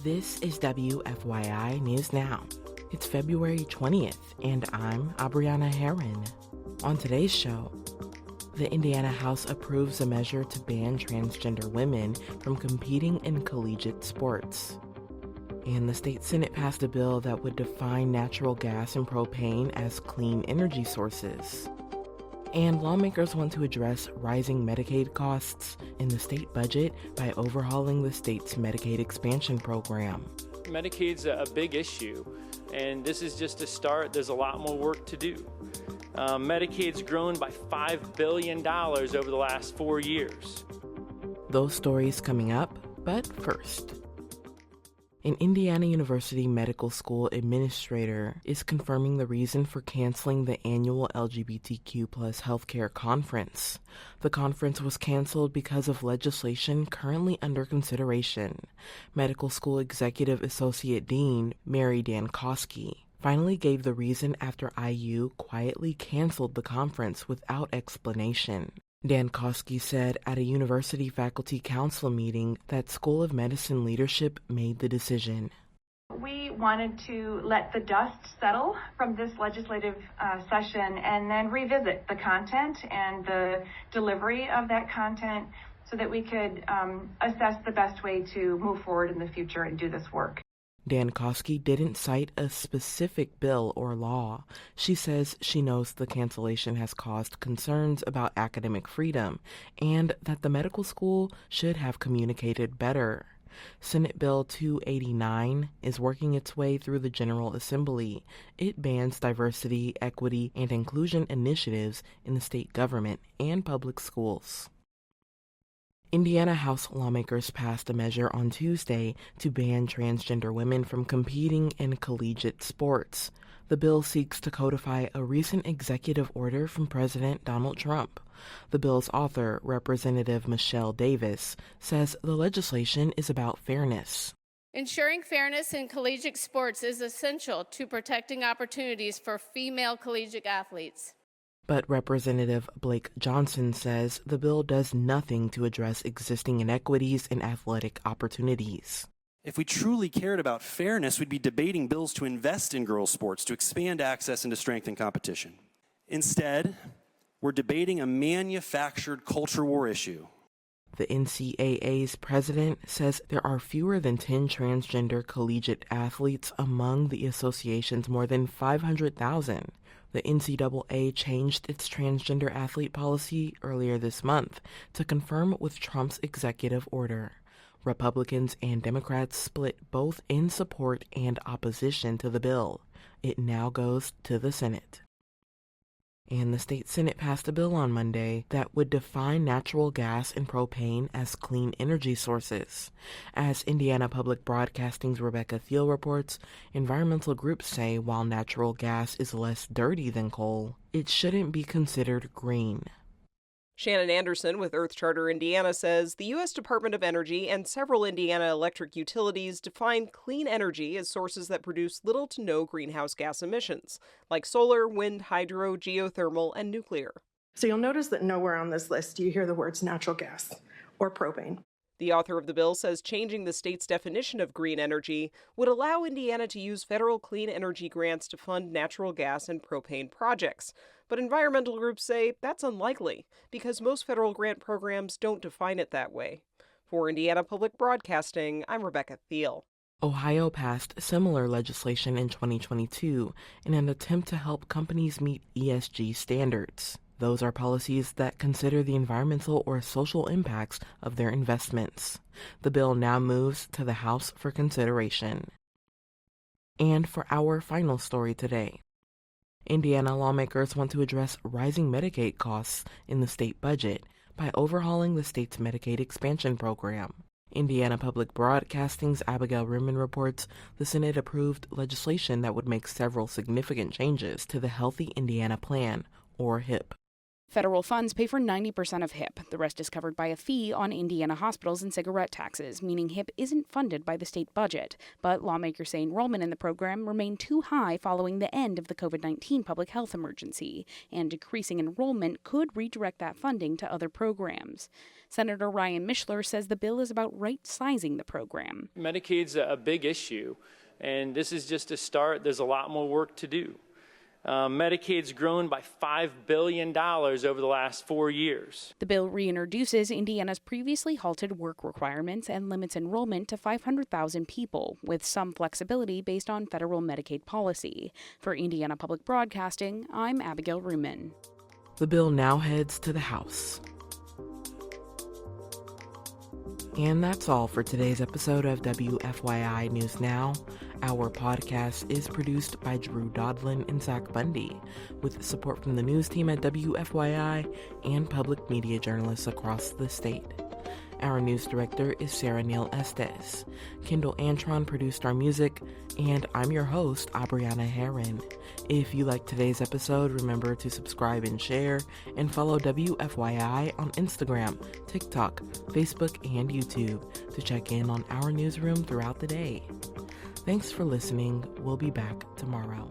This is WFYI News Now. It's February 20th, and I'm Abriana Herron. On today's show, the Indiana House approves a measure to ban transgender women from competing in collegiate sports. And the state Senate passed a bill that would define natural gas and propane as clean energy sources. And lawmakers want to address rising Medicaid costs in the state budget by overhauling the state's Medicaid expansion program. Medicaid's a big issue, and this is just a start. There's a lot more work to do. Medicaid's grown by $5 billion over the last 4 years. Those stories coming up, but first. An Indiana University Medical School administrator is confirming the reason for canceling the annual LGBTQ Health Care Conference. The conference was canceled because of legislation currently under consideration. Medical School Executive Associate Dean Mary Dankosky finally gave the reason after IU quietly canceled the conference without explanation. Dankosky said at a university faculty council meeting that School of Medicine leadership made the decision. We wanted to let the dust settle from this legislative session and then revisit the content and the delivery of that content so that we could assess the best way to move forward in the future and do this work. Dankosky didn't cite a specific bill or law. She says she knows the cancellation has caused concerns about academic freedom and that the medical school should have communicated better. Senate Bill 289 is working its way through the General Assembly. It bans diversity, equity, and inclusion initiatives in the state government and public schools. Indiana House lawmakers passed a measure on Tuesday to ban transgender women from competing in collegiate sports. The bill seeks to codify a recent executive order from President Donald Trump. The bill's author, Representative Michelle Davis, says the legislation is about fairness. Ensuring fairness in collegiate sports is essential to protecting opportunities for female collegiate athletes. But Representative Blake Johnson says the bill does nothing to address existing inequities in athletic opportunities. If we truly cared about fairness, we'd be debating bills to invest in girls' sports, to expand access and to strengthen competition. Instead, we're debating a manufactured culture war issue. The NCAA's president says there are fewer than 10 transgender collegiate athletes among the association's more than 500,000. The NCAA changed its transgender athlete policy earlier this month to conform with Trump's executive order. Republicans and Democrats split both in support and opposition to the bill. It now goes to the Senate. And the state Senate passed a bill on Monday that would define natural gas and propane as clean energy sources. As Indiana Public Broadcasting's Rebecca Thiel reports, environmental groups say while natural gas is less dirty than coal, it shouldn't be considered green. Shannon Anderson with Earth Charter Indiana says the U.S. Department of Energy and several Indiana electric utilities define clean energy as sources that produce little to no greenhouse gas emissions, like solar, wind, hydro, geothermal, and nuclear. So you'll notice that nowhere on this list do you hear the words natural gas or propane. The author of the bill says changing the state's definition of green energy would allow Indiana to use federal clean energy grants to fund natural gas and propane projects. But environmental groups say that's unlikely because most federal grant programs don't define it that way. For Indiana Public Broadcasting, I'm Rebecca Thiel. Ohio passed similar legislation in 2022 in an attempt to help companies meet ESG standards. Those are policies that consider the environmental or social impacts of their investments. The bill now moves to the House for consideration. And for our final story today, Indiana lawmakers want to address rising Medicaid costs in the state budget by overhauling the state's Medicaid expansion program. Indiana Public Broadcasting's Abigail Rimman reports the Senate approved legislation that would make several significant changes to the Healthy Indiana Plan, or HIP. Federal funds pay for 90% of HIP. The rest is covered by a fee on Indiana hospitals and cigarette taxes, meaning HIP isn't funded by the state budget. But lawmakers say enrollment in the program remained too high following the end of the COVID-19 public health emergency, and decreasing enrollment could redirect that funding to other programs. Senator Ryan Mishler says the bill is about right-sizing the program. Medicaid's a big issue, and this is just a start. There's a lot more work to do. Medicaid's grown by $5 billion over the last 4 years. The bill reintroduces Indiana's previously halted work requirements and limits enrollment to 500,000 people, with some flexibility based on federal Medicaid policy. For Indiana Public Broadcasting, I'm Abigail Ruman. The bill now heads to the House. And that's all for today's episode of WFYI News Now. Our podcast is produced by Drew Daudelin and Zach Bundy, with support from the news team at WFYI and public media journalists across the state. Our news director is Sarah Neal-Estes. Kendall Antron produced our music, and I'm your host, Abriana Herron. If you liked today's episode, remember to subscribe and share, and follow WFYI on Instagram, TikTok, Facebook, and YouTube to check in on our newsroom throughout the day. Thanks for listening. We'll be back tomorrow.